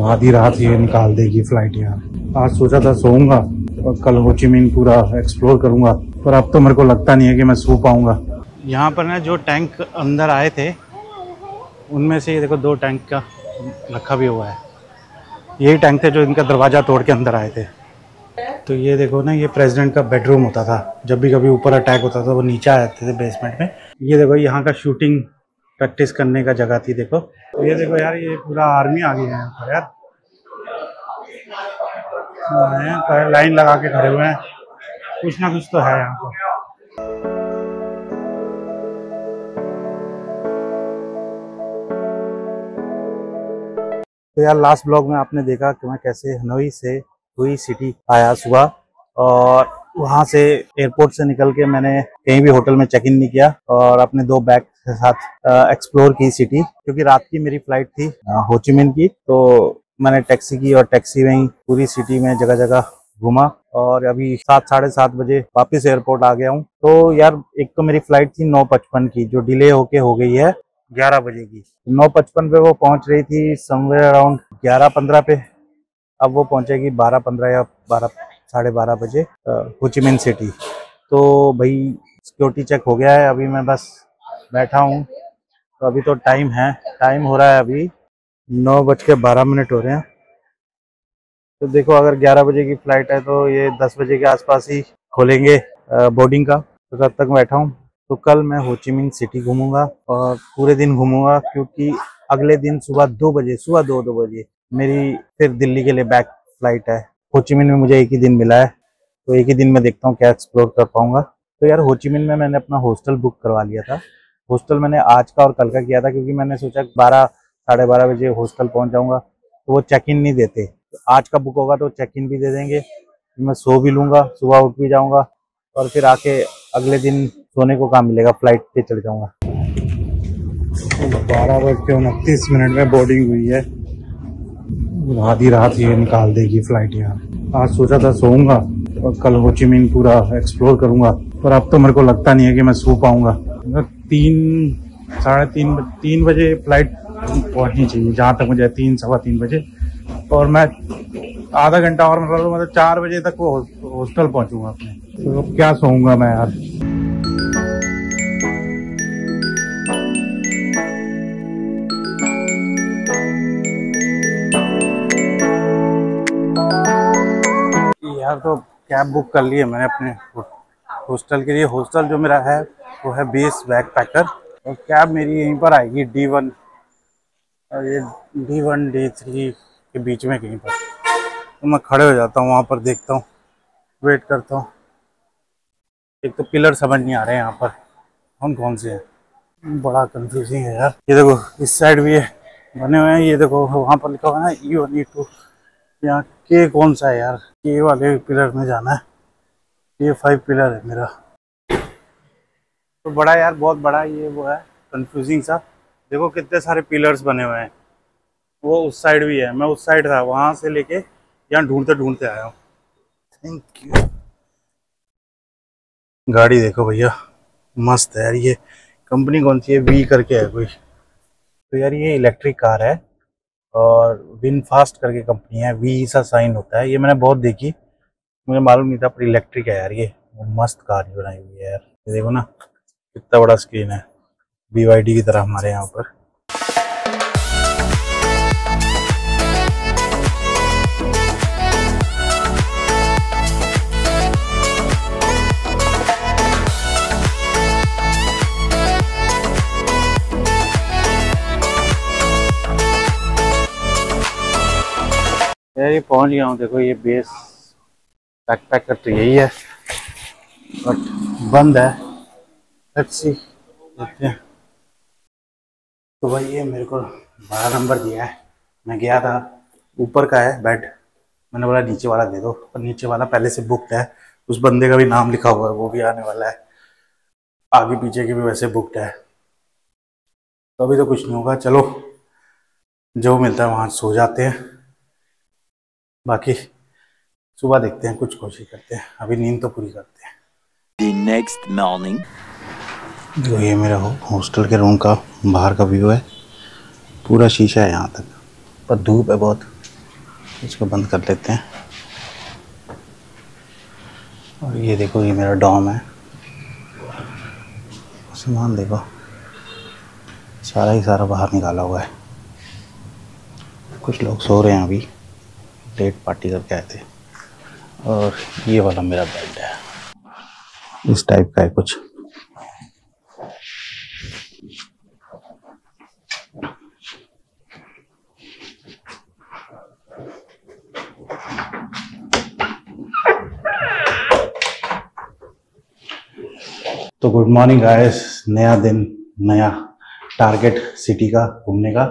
आधी रात ये निकाल देगी फ्लाइट यहाँ। आज सोचा था सोऊंगा और कल हो ची मिन्ह पूरा एक्सप्लोर करूंगा, पर अब तो मेरे को लगता नहीं है कि मैं सो पाऊंगा। यहाँ पर ना जो टैंक अंदर आए थे उनमें से ये देखो 2 टैंक का रखा भी हुआ है। यही टैंक थे जो इनका दरवाज़ा तोड़ के अंदर आए थे। तो ये देखो ना, ये प्रेसिडेंट का बेडरूम होता था। जब भी कभी ऊपर अटैक होता था वो नीचे आते थे बेसमेंट में। ये देखो यहाँ का शूटिंग प्रैक्टिस करने का जगह थी। देखो ये देखो यार, ये पूरा आर्मी आ गया है यहाँ पर यार। लाइन लगा के खड़े हुए हैं, कुछ ना कुछ तो है यहाँ पर। तो यार लास्ट ब्लॉग में आपने देखा कि मैं कैसे हनोई से हुई सिटी आया सुबह, और वहां से एयरपोर्ट से निकल के मैंने कहीं भी होटल में चेक इन नहीं किया और अपने 2 बैग के साथ एक्सप्लोर की सिटी। क्योंकि रात की मेरी फ्लाइट थी हो ची मिन्ह की, तो मैंने टैक्सी की और टैक्सी में ही पूरी सिटी में जगह जगह घूमा। और अभी 7 साढ़े 7 बजे वापस एयरपोर्ट आ गया हूँ। तो यार एक तो मेरी फ्लाइट थी 9:55 की, जो डिले होके हो गई है 11 बजे की। 9:55 पे वो पहुंच रही थी समवेयर अराउंड 11:15 पे। अब वो पहुंचेगी 12:15 या 12 बजे हो ची मिन्ह सिटी। तो भाई सिक्योरिटी चेक हो गया है, अभी मैं बस बैठा हूँ। तो अभी तो टाइम हो रहा है अभी 9:12 हो रहे हैं। तो देखो अगर 11 बजे की फ्लाइट है तो ये 10 बजे के आसपास ही खोलेंगे बोर्डिंग का। तो तब तक बैठा हूँ। तो कल मैं हो ची मिन्ह सिटी घूमूंगा और पूरे दिन घूमूंगा, क्योंकि अगले दिन सुबह 2 बजे मेरी फिर दिल्ली के लिए बैक फ्लाइट है। हो ची मिन्ह में मुझे एक ही दिन मिला है, तो एक ही दिन में देखता हूँ क्या एक्सप्लोर कर पाऊंगा। तो यार हो ची मिन्ह में मैंने अपना हॉस्टल बुक करवा लिया था। हॉस्टल मैंने आज का और कल का किया था, क्योंकि मैंने सोचा 12 साढ़े 12 बजे हॉस्टल पहुंच जाऊंगा तो वो चेक इन नहीं देते। तो आज का बुक होगा तो चेक इन भी दे देंगे, मैं सो भी लूंगा, सुबह उठ भी जाऊंगा और फिर आके अगले दिन सोने को काम मिलेगा, फ्लाइट पे चढ़ जाऊंगा। 12:29 में बोर्डिंग हुई है। आधी रात ये निकाल देगी फ्लाइट यहाँ। आज सोचा था सोऊंगा और कल हो ची मिन्ह पूरा एक्सप्लोर करूंगा, पर अब तो मेरे को लगता नहीं है कि मैं सो पाऊंगा। 3 बजे फ्लाइट पहुंचनी चाहिए जहां तक मुझे, 3 सवा 3 बजे। और मैं आधा घंटा और मतलब 4 बजे तक वो हॉस्टल पहुंचूंगा अपने। तो अब क्या सोऊंगा मैं यार। यार तो कैब बुक कर ली है मैंने अपने हॉस्टल के लिए। हॉस्टल जो मेरा है वो है बेस बैकपैकर, और कैब मेरी यहीं पर आएगी D1 और ये D1 D3 के बीच में कहीं पर। तो मैं खड़े हो जाता हूँ वहाँ पर, देखता हूँ, वेट करता हूँ। एक तो पिलर समझ नहीं आ रहे हैं यहाँ पर कौन से हैं, बड़ा कंफ्यूजिंग है यार। ये देखो इस साइड भी है बने हुए हैं, ये देखो वहाँ पर लिखा हुआ है E1 E2। यहाँ के कौन सा है यार, के वाले पिलर में जाना है। ये 5 पिलर है मेरा। तो बड़ा यार, बहुत बड़ा ये वो है कंफ्यूजिंग सा। देखो कितने सारे पिलर्स बने हुए हैं। वो उस साइड भी है, मैं उस साइड था, वहां से लेके यहाँ ढूंढते आया हूँ। Thank you. गाड़ी देखो भैया, मस्त है यार। ये कंपनी कौन सी है, वी करके है कोई। तो यार ये इलेक्ट्रिक कार है और विनफास्ट करके कंपनी है, वी सा साइन होता है। ये मैंने बहुत देखी, मुझे मालूम नहीं था, पर इलेक्ट्रिक है यार ये। मस्त कार बनाई हुई है यार। ये देखो ना कितना बड़ा स्क्रीन है, BYD की तरह हमारे यहाँ पर। यार ये पहुंच गया हूँ। देखो ये बेस बैकपैकर तो यही है, बट बंद है। लेट्स सी, देखते हैं। तो भाई ये मेरे को 12 नंबर दिया है। मैं गया था, ऊपर का है बेड, मैंने बोला नीचे वाला दे दो, और नीचे वाला पहले से बुकड है। उस बंदे का भी नाम लिखा हुआ है, वो भी आने वाला है। आगे पीछे के भी वैसे बुकड है। तो अभी तो कुछ नहीं होगा, चलो जो मिलता है वहाँ सो जाते हैं, बाकी सुबह देखते हैं, कुछ कोशिश करते हैं। अभी नींद तो पूरी करते हैं। The next morning. तो ये मेरा हॉस्टल के रूम का बाहर का व्यू है। पूरा शीशा है यहाँ तक, पर धूप है बहुत। इसको बंद कर लेते हैं। और ये देखो, ये मेरा डॉम है। सामान देखो, सारा ही सारा बाहर निकाला हुआ है। कुछ लोग सो रहे हैं, अभी लेट पार्टी करके आए थे। और ये वाला मेरा बेड है, इस टाइप का है कुछ। तो गुड मॉर्निंग गाइस, नया दिन, नया टारगेट सिटी का घूमने का।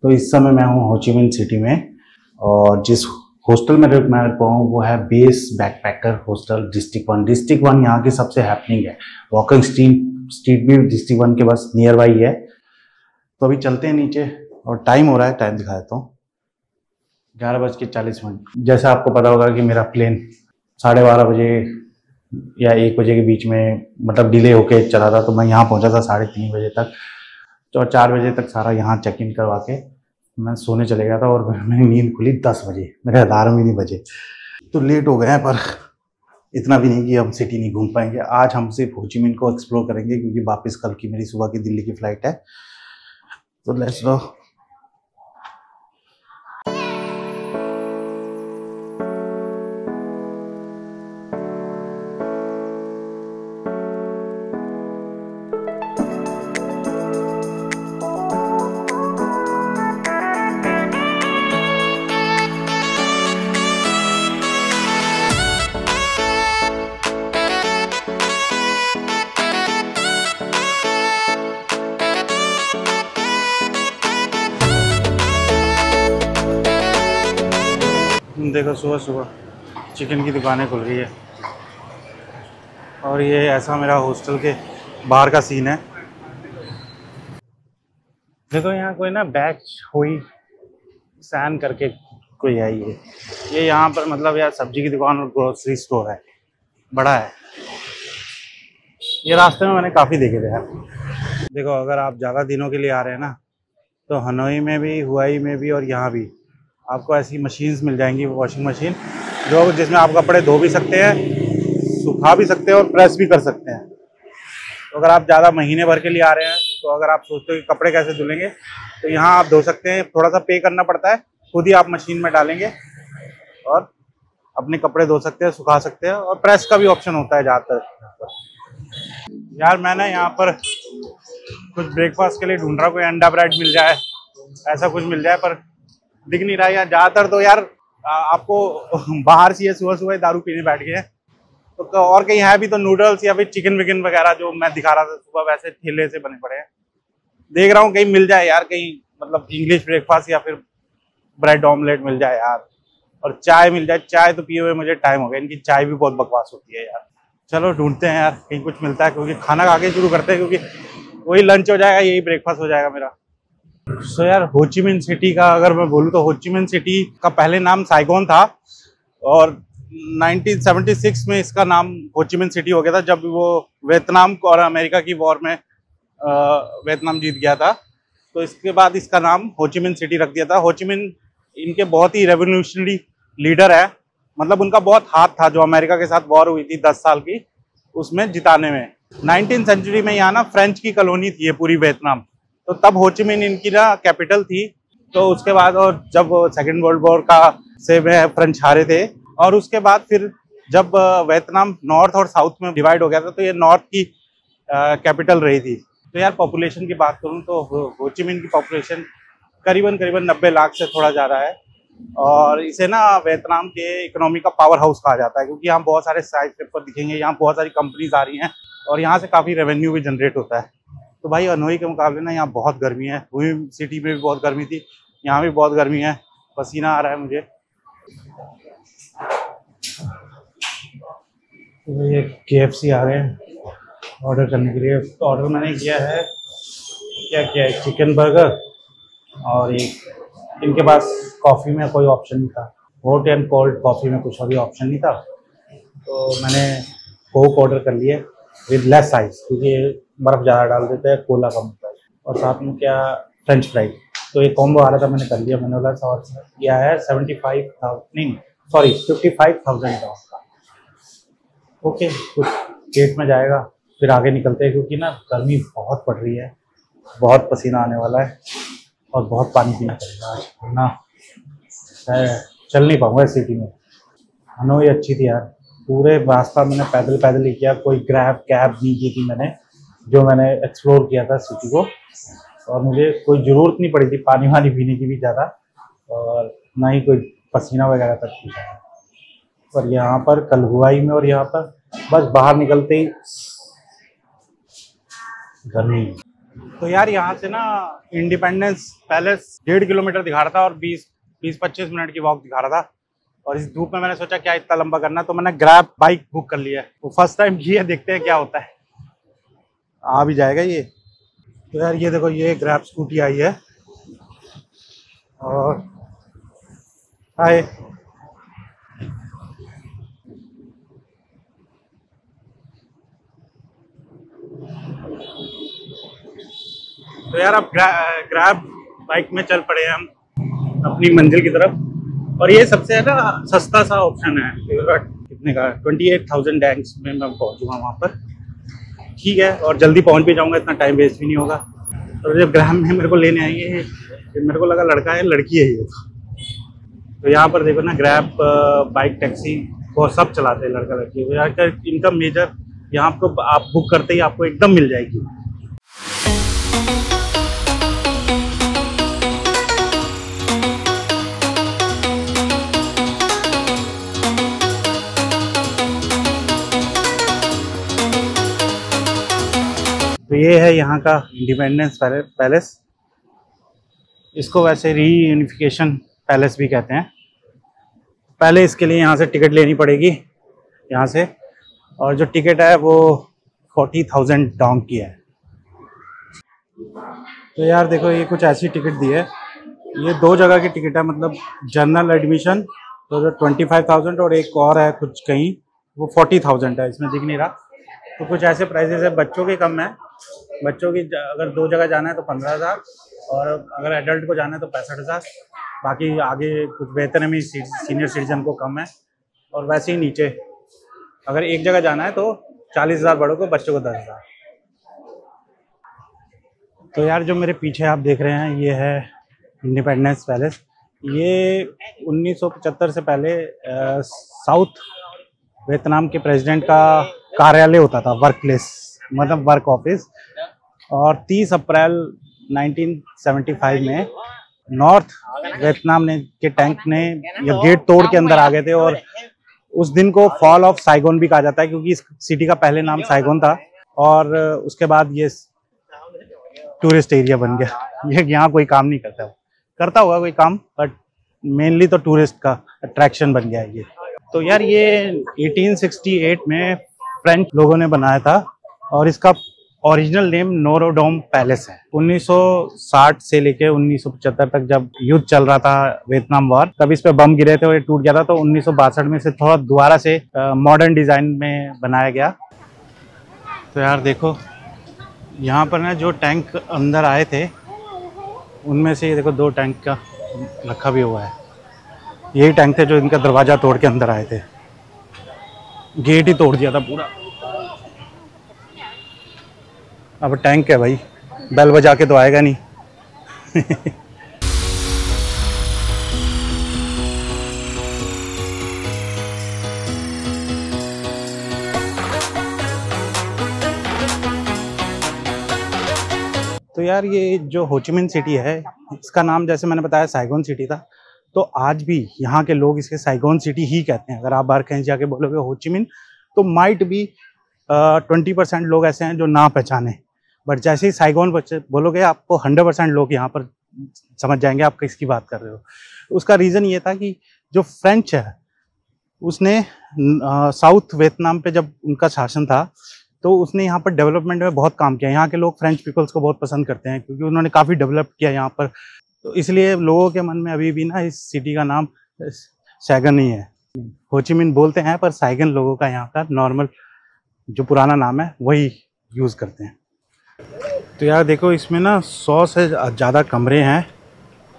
तो इस समय मैं हूँ हो ची मिन सिटी में, और जिस हॉस्टल में मैं रुका हूँ वो है base backpacker hostel district 1। District 1 यहाँ की सबसे हैपनिंग है। वॉकिंग स्ट्रीट भी डिस्ट्रिक्ट 1 के बस नियर बाई है। तो अभी चलते हैं नीचे, और टाइम हो रहा है, टाइम दिखा देता हूँ, 11:40। जैसा आपको पता होगा कि मेरा प्लेन 12:30 बजे या 1 बजे के बीच में मतलब डिले होके चला था। तो मैं यहाँ पहुँचा था 3:30 बजे तक। तो 4 बजे तक सारा यहाँ चेक इन करवा के मैं सोने चले गया था, और मेरी नींद खुली 10 बजे, मेरे अलार्म ही नहीं बजे। तो लेट हो गए हैं, पर इतना भी नहीं कि हम सिटी नहीं घूम पाएंगे। आज हम सिर्फ हो ची मिन को एक्सप्लोर करेंगे, क्योंकि वापस कल की मेरी सुबह की दिल्ली की फ़्लाइट है। तो लेट्स गो। देखो, सुबह सुबह चिकन की दुकानें खुल रही है, और ये ऐसा मेरा हॉस्टल के बाहर का सीन है। देखो, यहाँ कोई ना बैच हुई सैन करके कोई है। ये यहाँ पर मतलब यार सब्जी की दुकान और ग्रोसरी स्टोर है, बड़ा है। ये रास्ते में मैंने काफ़ी देखे थे यार। देखो, अगर आप ज़्यादा दिनों के लिए आ रहे हैं ना, तो हनोई में भी, हुआई में भी, और यहाँ भी आपको ऐसी मशीन्स मिल जाएंगी, वॉशिंग मशीन, जो जिसमें आप कपड़े धो भी सकते हैं, सुखा भी सकते हैं और प्रेस भी कर सकते हैं। तो अगर आप ज़्यादा महीने भर के लिए आ रहे हैं, तो अगर आप सोचते हो कि कपड़े कैसे धुलेंगे, तो यहाँ आप धो सकते हैं। थोड़ा सा पे करना पड़ता है, खुद ही आप मशीन में डालेंगे और अपने कपड़े धो सकते हैं, सुखा सकते हैं, और प्रेस का भी ऑप्शन होता है ज़्यादातर। यार मैं ना यहाँ पर कुछ ब्रेकफास्ट के लिए ढूंढ रहा हूँ, कोई अंडा ब्रेड मिल जाए, ऐसा कुछ मिल जाए, पर दिख नहीं रहा है यार। ज़्यादातर तो यार आपको बाहर से सुबह सुबह दारू पीने बैठ गए हैं। तो और कहीं है भी तो नूडल्स या फिर चिकन विकन वगैरह जो मैं दिखा रहा था सुबह, वैसे ठेले से बने पड़े हैं। देख रहा हूँ कहीं मिल जाए यार, कहीं मतलब इंग्लिश ब्रेकफास्ट या फिर ब्रेड ऑमलेट मिल जाए यार, और चाय मिल जाए। चाय तो पिए हुए मुझे टाइम हो गया, इनकी चाय भी बहुत बकवास होती है यार। चलो ढूंढते हैं यार, कहीं कुछ मिलता है, क्योंकि खाना खा के शुरू करते हैं, क्योंकि वही लंच हो जाएगा, यही ब्रेकफास्ट हो जाएगा मेरा। सो यार, हो ची मिन सिटी का अगर मैं बोलूँ तो हो ची मिन सिटी का पहले नाम साइगोन था, और 1976 में इसका नाम हो ची मिन सिटी हो गया था, जब वो वियतनाम और अमेरिका की वॉर में वियतनाम जीत गया था। तो इसके बाद इसका नाम हो ची मिन सिटी रख दिया था। हो ची मिन इनके बहुत ही रेवोल्यूशनरी लीडर है, मतलब उनका बहुत हाथ था जो अमेरिका के साथ वॉर हुई थी 10 साल की, उसमें जिताने में। 19th सेंचुरी में यहाँ ना फ्रेंच की कॉलोनी थी ये पूरी वियतनाम, तो तब हो ची मिन इनकी ना कैपिटल थी। तो उसके बाद, और जब सेकेंड वर्ल्ड वॉर का से फ्रेंच हारे थे, और उसके बाद फिर जब वियतनाम नॉर्थ और साउथ में डिवाइड हो गया था, तो ये नॉर्थ की कैपिटल रही थी। तो यार पॉपुलेशन की बात करूँ तो हो ची मिन की पॉपुलेशन करीबन 90 लाख से थोड़ा ज़्यादा है, और इसे ना वियतनाम के इकोनॉमी का पावर हाउस कहा जाता है, क्योंकि यहाँ बहुत सारे स्काईस्क्रेपर दिखेंगे, यहाँ बहुत सारी कंपनीज आ रही हैं, और यहाँ से काफ़ी रेवेन्यू भी जनरेट होता है। तो भाई हनोई के मुकाबले ना यहाँ बहुत गर्मी है। हुई सिटी में भी बहुत गर्मी थी, यहाँ भी बहुत गर्मी है, पसीना आ रहा है मुझे। तो ये KFC आ गए ऑर्डर करने के लिए। ऑर्डर मैंने किया है, क्या है, चिकन बर्गर, और एक इनके पास कॉफ़ी में कोई ऑप्शन नहीं था, हॉट एंड कोल्ड कॉफ़ी में कुछ अभी ऑप्शन नहीं था। तो मैंने कोक ऑर्डर कर लिया विद लेस साइज, क्योंकि बर्फ़ ज़्यादा डाल देते हैं, कोला कम होता है। और साथ में क्या, फ्रेंच फ्राई, तो एक कॉम्बो आ रहा था, मैंने कर लिया। मैंने बोला और ये आया है 75,000, नहीं सॉरी 55,000 का। ओके, कुछ पेट में जाएगा, फिर आगे निकलते हैं, क्योंकि ना गर्मी बहुत पड़ रही है, बहुत पसीना आने वाला है और बहुत पानी पीना पड़ेगा आज, वरना चल नहीं पाऊंगा इस सिटी में। हनोई अच्छी थी यार, पूरे रास्ता मैंने पैदल पैदल ही किया, कोई ग्रैब कैब नहीं की थी मैंने, जो मैंने एक्सप्लोर किया था सिटी को। और मुझे कोई ज़रूरत नहीं पड़ी थी पानी वानी पीने की भी ज़्यादा, और ना ही कोई पसीना वगैरह तक पीना। और यहाँ पर कलहुआई में और यहाँ पर बस बाहर निकलते ही गर्मी। तो यार यहाँ से ना इंडिपेंडेंस पैलेस 1.5 किलोमीटर दिखा रहा था और 20-25 मिनट की वॉक दिखा रहा था। और इस धूप में मैंने सोचा क्या इतना लंबा करना, तो मैंने ग्रैब बाइक बुक कर लिया है। वो फर्स्ट टाइम की है, देखते हैं क्या होता है, आ भी जाएगा ये। तो यार ये देखो, ये ग्रैब स्कूटी आई है और हाय। तो यार अब ग्रैब बाइक में चल पड़े हैं हम अपनी मंजिल की तरफ। और ये सबसे है ना सस्ता सा ऑप्शन है, कितने का 28,000 डैंग्स में मैं पहुंचूंगा वहाँ पर। ठीक है, और जल्दी पहुंच भी जाऊंगा, इतना टाइम वेस्ट भी नहीं होगा। और जब ग्रैब में मेरे को लेने आएंगे, मेरे को लगा लड़का है, लड़की है ये। तो यहाँ पर देखो ना, ग्रैब बाइक टैक्सी वो सब चलाते हैं, लड़का लड़की। यार इनका मेजर यहाँ आपको, आप बुक करते ही आपको एकदम मिल जाएगी। तो ये है यहाँ का इंडिपेंडेंस पैलेस। इसको वैसे रीयूनिफिकेशन पैलेस भी कहते हैं। पहले इसके लिए यहाँ से टिकट लेनी पड़ेगी यहाँ से, और जो टिकट है वो 40,000 डॉन्ग की है। तो यार देखो, ये कुछ ऐसी टिकट दी है, ये 2 जगह की टिकट है, मतलब जनरल एडमिशन तो जो 25,000 और एक और है कुछ कहीं वो 40,000 है, इसमें दिख नहीं रहा। तो कुछ ऐसे प्राइसेस है, बच्चों के कम है। बच्चों की अगर 2 जगह जाना है तो 15,000, और अगर एडल्ट को जाना है तो 65,000। बाकी आगे कुछ बेहतर में सीनियर सिटीजन को कम है। और वैसे ही नीचे अगर एक जगह जाना है तो 40,000 बड़ों को, बच्चों को 10,000। तो यार जो मेरे पीछे आप देख रहे हैं, ये है इंडिपेंडेंस पैलेस। ये 1975 से पहले साउथ वियतनाम के प्रेसिडेंट का कार्यालय होता था, वर्क प्लेस मतलब वर्क ऑफिस। और 30 अप्रैल 1975 में नॉर्थ वियतनाम ने के टैंक ने ये गेट तोड़ के अंदर आ गए थे, और उस दिन को फॉल ऑफ साइगोन भी कहा जाता है, क्योंकि इस सिटी का पहले नाम साइगोन था। और उसके बाद ये टूरिस्ट एरिया बन गया। ये यहाँ कोई काम नहीं करता होगा कोई काम, बट मेनली तो टूरिस्ट का अट्रैक्शन बन गया है ये। तो यार ये 1868 में फ्रेंच लोगों ने बनाया था, और इसका ओरिजिनल नेम नोरोडोम पैलेस है। 1960 से लेके 1975 तक जब युद्ध चल रहा था, वियतनाम वॉर, तब इस पे बम गिरे थे और ये टूट गया था। तो 1962 में से थोड़ा दोबारा से मॉडर्न डिजाइन में बनाया गया। तो यार देखो, यहाँ पर ना जो टैंक अंदर आए थे, उनमें से ये देखो 2 टैंक का रखा भी हुआ है। यही टैंक थे जो इनका दरवाजा तोड़ के अंदर आए थे, गेट ही तोड़ दिया था पूरा। अब टैंक है भाई, बेल बजा के तो आएगा नहीं। तो यार ये जो होचिमिन सिटी है, इसका नाम जैसे मैंने बताया साइगोन सिटी था, तो आज भी यहाँ के लोग इसके साइगोन सिटी ही कहते हैं। अगर आप बाहर कहीं जाके बोलोगे होचिमिन, तो माइट भी 20% लोग ऐसे हैं जो ना पहचाने, बट जैसे ही साइगोन बोलोगे आपको 100% लोग यहाँ पर समझ जाएंगे आप किसकी बात कर रहे हो। उसका रीज़न ये था कि जो फ्रेंच है उसने साउथ वियतनाम पे जब उनका शासन था, तो उसने यहाँ पर डेवलपमेंट में बहुत काम किया। यहाँ के लोग फ्रेंच पीपल्स को बहुत पसंद करते हैं, क्योंकि उन्होंने काफ़ी डेवलप किया यहाँ पर। तो इसलिए लोगों के मन में अभी भी ना इस सिटी का नाम सैगन ही है। होचिमिन बोलते हैं, पर साइगन लोगों का यहाँ का नॉर्मल जो पुराना नाम है वही यूज़ करते हैं। तो यार देखो, इसमें ना 100 से ज़्यादा कमरे हैं,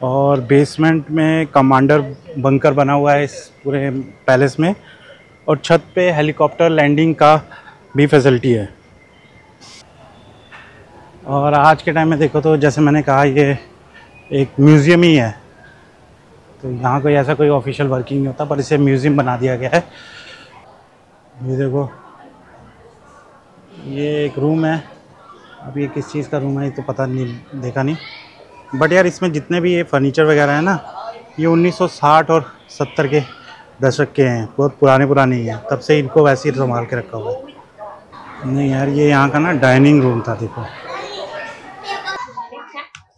और बेसमेंट में कमांडर बंकर बना हुआ है इस पूरे पैलेस में, और छत पे हेलीकॉप्टर लैंडिंग का भी फैसिलिटी है। और आज के टाइम में देखो तो जैसे मैंने कहा ये एक म्यूज़ियम ही है, तो यहाँ कोई ऐसा कोई ऑफिशियल वर्किंग नहीं होता, पर इसे म्यूज़ियम बना दिया गया है। ये देखो ये एक रूम है, अब ये किस चीज़ का रूम है ये तो पता नहीं, देखा नहीं, बट यार इसमें जितने भी ये फर्नीचर वगैरह है ना, ये 1960 और 70 के दशक के हैं, बहुत पुराने हैं, तब से इनको वैसे ही संभाल के रखा हुआ है। नहीं यार ये यहाँ का ना डाइनिंग रूम था देखो,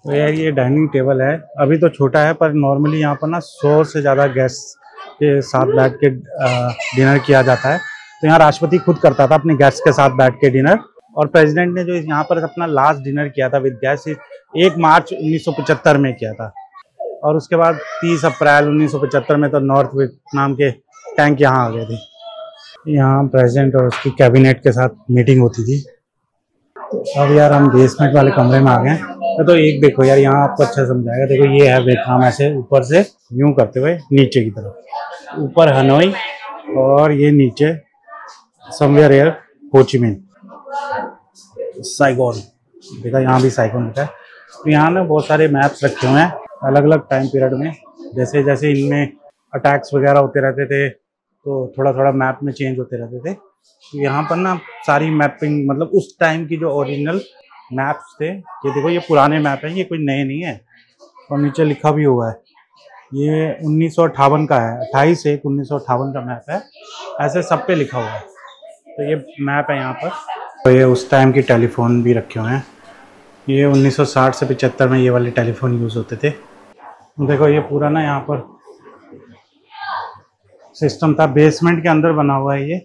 तो यार ये डाइनिंग टेबल है, अभी तो छोटा है पर नॉर्मली यहाँ पर ना 100 से ज़्यादा गेस्ट के साथ बैठ के डिनर किया जाता है। तो यहाँ राष्ट्रपति खुद करता था अपने गेस्ट के साथ बैठ के डिनर, और प्रेसिडेंट ने जो यहाँ पर अपना लास्ट डिनर किया था विद गेस्ट 1 मार्च 1975 में किया था, और उसके बाद 30 अप्रैल 1975 में तो नॉर्थ वियतनाम के टैंक यहाँ आ गए थे। यहाँ प्रेसिडेंट और उसकी कैबिनेट के साथ मीटिंग होती थी। अब यार हम बेसमेंट वाले कमरे में आ गए, तो एक देखो यार यहाँ आपको अच्छा समझाएगा। देखो ये है वियतनाम, ऐसे ऊपर से यूं करते हुए नीचे की तरफ, ऊपर हनोई और ये नीचे समवेयर एयर हो ची मिन्ह, साइगोन। देखा यहाँ भी साइगोन लिखा है। तो यहाँ ना बहुत सारे मैप्स रखे हुए हैं अलग अलग टाइम पीरियड में, जैसे जैसे इनमें अटैक्स वगैरह होते रहते थे तो थोड़ा थोड़ा मैप में चेंज होते रहते थे। तो यहाँ पर ना सारी मैपिंग, मतलब उस टाइम की जो ओरिजिनल मैप्स थे, ये देखो ये पुराने मैप हैं, ये कोई नए नहीं है। और नीचे लिखा भी हुआ है ये 1958 का है, 28/1/1958 का मैप है, ऐसे सब पे लिखा हुआ है। तो ये मैप है यहाँ पर। तो ये उस टाइम की टेलीफोन भी रखे हुए हैं, ये 1960 से 75 में ये वाले टेलीफोन यूज़ होते थे। देखो ये पूरा ना यहाँ पर सिस्टम था, बेसमेंट के अंदर बना हुआ है ये,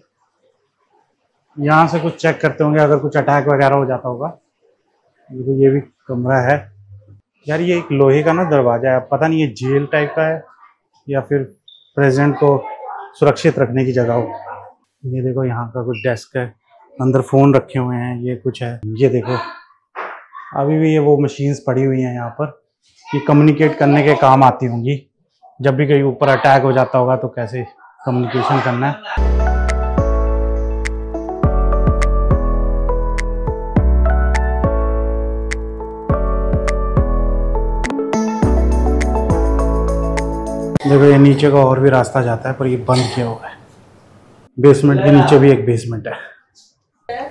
यहाँ से कुछ चेक करते होंगे अगर कुछ अटैक वगैरह हो जाता होगा। देखो ये भी कमरा है यार, ये एक लोहे का ना दरवाजा है, पता नहीं ये जेल टाइप का है या फिर प्रेसिडेंट को सुरक्षित रखने की जगह हो। ये देखो यहाँ का कुछ डेस्क है, अंदर फ़ोन रखे हुए हैं, ये कुछ है। ये देखो अभी भी ये वो मशीन्स पड़ी हुई हैं यहाँ पर, ये कम्युनिकेट करने के काम आती होंगी, जब भी कहीं ऊपर अटैक हो जाता होगा तो कैसे कम्युनिकेशन करना है। देखो ये नीचे का और भी रास्ता जाता है पर ये बंद किया हुआ है, बेसमेंट के नीचे भी एक बेसमेंट है।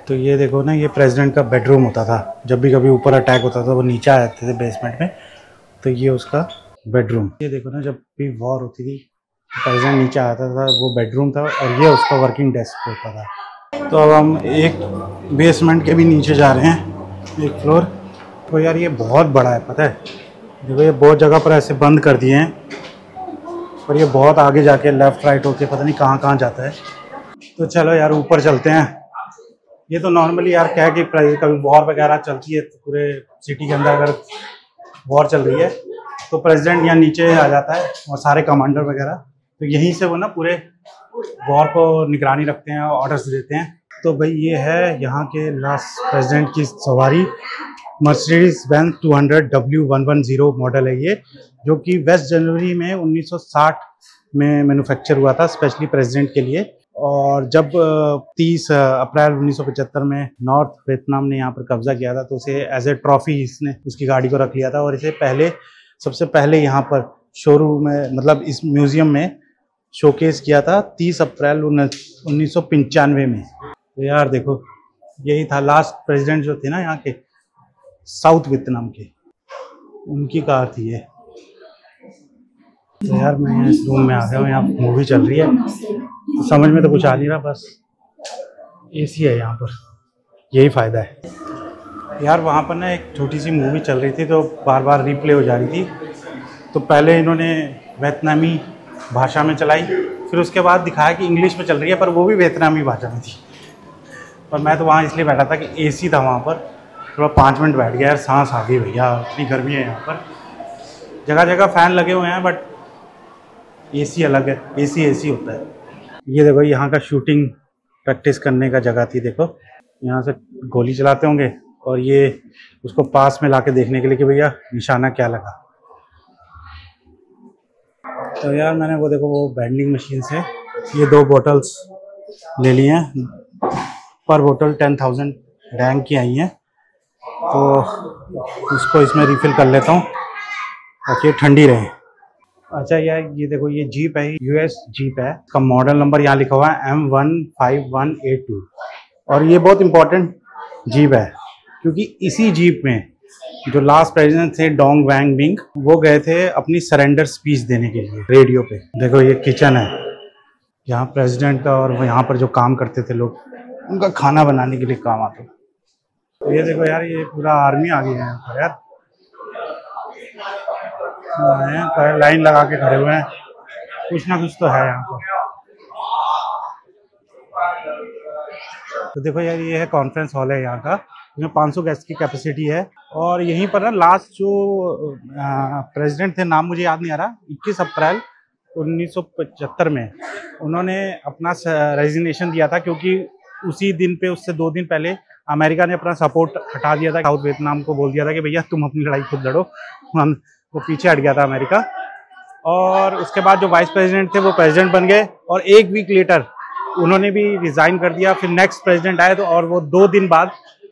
तो ये देखो ना, ये प्रेसिडेंट का बेडरूम होता था, जब भी कभी ऊपर अटैक होता था वो नीचे आ जाते थे बेसमेंट में, तो ये उसका बेडरूम। ये देखो ना, जब भी वॉर होती थी प्रेसिडेंट नीचे आता था, वो बेडरूम था, और ये उसका वर्किंग डेस्क होता था। तो अब हम एक बेसमेंट के भी नीचे जा रहे हैं, एक फ्लोर। तो यार ये बहुत बड़ा है, पता है, देखो ये बहुत जगह पर ऐसे बंद कर दिए हैं, पर ये बहुत आगे जाके लेफ़्ट राइट होके पता नहीं कहाँ कहाँ जाता है। तो चलो यार ऊपर चलते हैं। ये तो नॉर्मली यार क्या है कि कभी वॉर वगैरह चलती है तो पूरे सिटी के अंदर अगर वॉर चल रही है तो प्रेसिडेंट यहाँ नीचे आ जाता है और सारे कमांडर वगैरह, तो यहीं से वो ना पूरे वॉर को निगरानी रखते हैं, ऑर्डर्स देते हैं। तो भाई ये है यहाँ के लास्ट प्रेसिडेंट की सवारी, मर्सिडीज बेंज 200W110 मॉडल है ये, जो कि वेस्ट जनवरी में 1960 में मैन्युफैक्चर हुआ था स्पेशली प्रेसिडेंट के लिए। और जब 30 अप्रैल 1975 में नॉर्थ वियतनाम ने यहाँ पर कब्जा किया था तो उसे एज ए ट्रॉफी इसने उसकी गाड़ी को रख लिया था, और इसे सबसे पहले यहाँ पर शोरूम में, मतलब इस म्यूजियम में शोकेस किया था 30 अप्रैल 1995 में। तो यार देखो यही था लास्ट प्रेसिडेंट जो थे ना यहाँ के साउथ वियतनाम के, उनकी कार थी ये। तो यार मैं इस रूम में आ गया हूँ, यहाँ मूवी चल रही है, तो समझ में तो कुछ आ नहीं रहा, बस एसी है यहाँ पर, यही फ़ायदा है। यार वहाँ पर ना एक छोटी सी मूवी चल रही थी तो बार बार रिप्ले हो जा रही थी। तो पहले इन्होंने वियतनामी भाषा में चलाई, फिर उसके बाद दिखाया कि इंग्लिश में चल रही है, पर वो भी वियतनामी भाषा में थी। पर मैं तो वहाँ इसलिए बैठा था कि एसी था वहाँ पर, थोड़ा 5 मिनट बैठ गया यार, सांस आ गई भैया, इतनी गर्मी है यहाँ पर। जगह जगह फ़ैन लगे हुए हैं बट एसी अलग है, एसी होता है। ये देखो यहाँ का शूटिंग प्रैक्टिस करने का जगह थी, देखो यहाँ से गोली चलाते होंगे और ये उसको पास में लाके देखने के लिए कि भैया निशाना क्या लगा। तो यार मैंने वो देखो वो वेंडिंग मशीन से ये 2 बोटल्स ले लिए हैं, पर बोतल 10,000 रैंक की आई हैं, तो इसको इसमें रिफ़िल कर लेता हूँ ताकि ठंडी रहे। अच्छा यार ये देखो ये जीप है, यूएस जीप है, इसका मॉडल नंबर यहाँ लिखा हुआ है M15182 और ये बहुत इम्पोर्टेंट जीप है क्योंकि इसी जीप में जो लास्ट प्रेसिडेंट थे डोंग वैंग मिंग, वो गए थे अपनी सरेंडर स्पीच देने के लिए रेडियो पे। देखो ये किचन है, यहाँ प्रेसिडेंट का और यहाँ पर जो काम करते थे लोग उनका खाना बनाने के लिए काम आता। तो ये देखो यार ये पूरा आर्मी आ गया है यहाँ पर यार, लाइन लगा के खड़े हुए हैं, कुछ ना कुछ तो है यहाँ पर। तो देखो यार ये है कॉन्फ्रेंस हॉल है यहाँ का, इसमें 500 गेस्ट की कैपेसिटी है और यहीं पर ना लास्ट जो प्रेसिडेंट थे, नाम मुझे याद नहीं आ रहा, 21 अप्रैल 1975 में उन्होंने अपना रेजिग्नेशन दिया था क्योंकि उसी दिन पे उससे 2 दिन पहले अमेरिका ने अपना सपोर्ट हटा दिया था, साउथ वियतनाम को बोल दिया था कि भैया तुम अपनी लड़ाई खुद लड़ो, वो पीछे हट गया था अमेरिका। और उसके बाद जो वाइस प्रेसिडेंट थे वो प्रेसिडेंट बन गए और 1 वीक लेटर उन्होंने भी रिजाइन कर दिया। फिर नेक्स्ट प्रेसिडेंट आए तो और वो 2 दिन बाद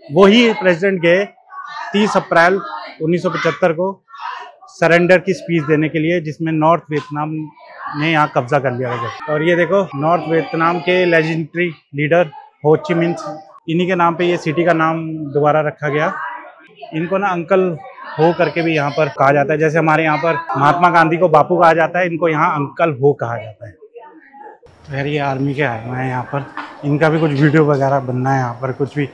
वही प्रेसिडेंट गए 30 अप्रैल 1975 को सरेंडर की स्पीच देने के लिए, जिसमें नॉर्थ वियतनाम ने यहाँ कब्जा कर लिया था। और ये देखो नॉर्थ वियतनाम के लेजेंडरी लीडर हो ची मिन्ह, इन्हीं के नाम पे ये सिटी का नाम दोबारा रखा गया। इनको ना अंकल हो करके भी यहाँ पर कहा जाता है, जैसे हमारे यहाँ पर महात्मा गांधी को बापू कहा जाता है, इनको यहाँ अंकल हो कहा जाता है। तो यार ये आर्मी के आए हुए हैं यहाँ पर, इनका भी कुछ वीडियो वगैरह बनना है यहाँ पर, कुछ भी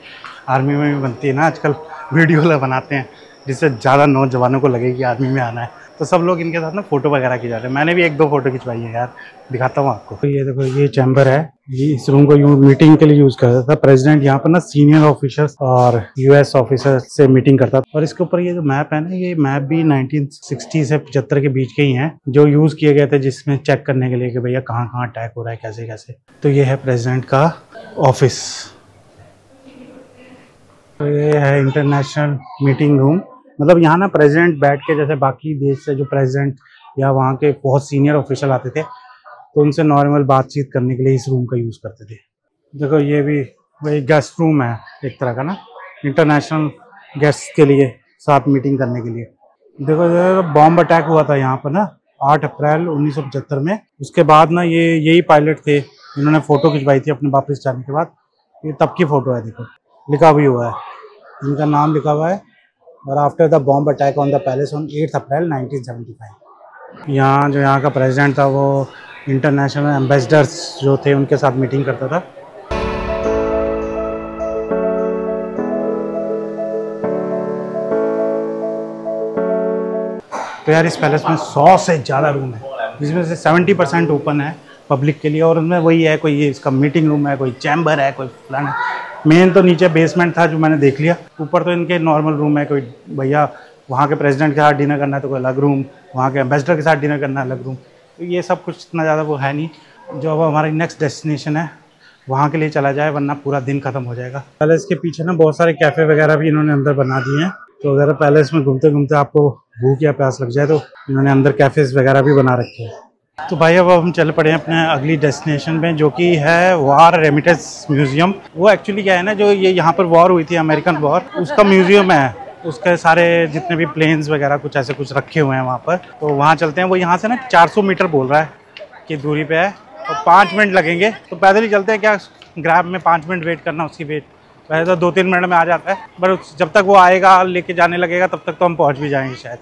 आर्मी में भी बनती है ना आजकल वीडियो बनाते हैं जिससे ज़्यादा नौजवानों को लगे कि आर्मी में आना है, तो सब लोग इनके साथ ना फ़ोटो वगैरह की जा रहे हैं। मैंने भी 1-2 फ़ोटो खिंचवाई है यार, दिखाता हूँ आपको। तो ये देखो ये चैम्बर है, ये इस रूम को मीटिंग के लिए यूज़ करता था प्रेसिडेंट। यहाँ पर ना सीनियर ऑफिसर्स और यूएस ऑफिसर से मीटिंग करता था। और इसके ऊपर ये जो मैप है ना, ये मैप भी 1960 से 75 के बीच के ही हैं जो यूज़ किए गए थे, जिसमें चेक करने के लिए कि भैया कहाँ कहाँ अटैक हो रहा है, कैसे कैसे। तो ये है प्रेसिडेंट का ऑफिस, ये है इंटरनेशनल मीटिंग रूम। मतलब यहाँ ना प्रेसिडेंट बैठ के, जैसे बाकी देश से जो प्रेसिडेंट या वहाँ के बहुत सीनियर ऑफिशियल आते थे तो उनसे नॉर्मल बातचीत करने के लिए इस रूम का यूज़ करते थे। देखो ये भी वही गेस्ट रूम है एक तरह का ना, इंटरनेशनल गेस्ट के लिए साथ मीटिंग करने के लिए। देखो बॉम्ब अटैक हुआ था यहाँ पर ना 8 अप्रैल 1975 में। उसके बाद ना ये यही पायलट थे, इन्होंने फ़ोटो खिंचवाई थी अपने वापस जाने के बाद। ये तब की फ़ोटो है, देखो लिखा भी हुआ है, इनका नाम लिखा हुआ है। और after the bomb attack on the palace on 8 अप्रैल 1975, यहाँ जो यहाँ का प्रेसिडेंट था वो इंटरनेशनल एम्बेसडर्स जो थे उनके साथ मीटिंग करता था। तो यार इस पैलेस में 100 से ज़्यादा रूम है, जिसमें से 70% ओपन है पब्लिक के लिए, और उनमें वही है, कोई ये इसका मीटिंग रूम है, कोई चैम्बर है, कोई प्लान है। मेन तो नीचे बेसमेंट था जो मैंने देख लिया, ऊपर तो इनके नॉर्मल रूम है। कोई भैया वहाँ के प्रेसिडेंट के साथ डिनर करना है तो कोई अलग रूम, वहाँ के एम्बेसडर के साथ डिनर करना है अलग रूम। तो ये सब कुछ इतना ज़्यादा वो है नहीं। जो अब हमारी नेक्स्ट डेस्टिनेशन है वहाँ के लिए चला जाए, वरना पूरा दिन खत्म हो जाएगा। पैलेस के पीछे ना बहुत सारे कैफ़े वगैरह भी इन्होंने अंदर बना दिए हैं, तो अगर पैलेस में घूमते घूमते आपको भूख या प्यास लग जाए तो इन्होंने अंदर कैफ़ेज़ वगैरह भी बना रखे हैं। तो भाई अब हम चल पड़े हैं अपने अगली डेस्टिनेशन में, जो कि है वार रेमिटेंस म्यूज़ियम। वो एक्चुअली क्या है ना, जो ये यहाँ पर वॉर हुई थी अमेरिकन वॉर, उसका म्यूज़ियम है। उसके सारे जितने भी प्लेन्स वगैरह कुछ ऐसे कुछ रखे हुए हैं वहाँ पर, तो वहाँ चलते हैं। वो यहाँ से ना 400 मीटर बोल रहा है कि दूरी पे है, और 5 मिनट लगेंगे। तो पैदल ही चलते हैं क्या, ग्रैब में 5 मिनट वेट करना, उसकी वेट वैसे तो 2-3 मिनट में आ जाता है, पर जब तक वो आएगा लेके जाने लगेगा तब तक तो हम पहुँच भी जाएंगे शायद।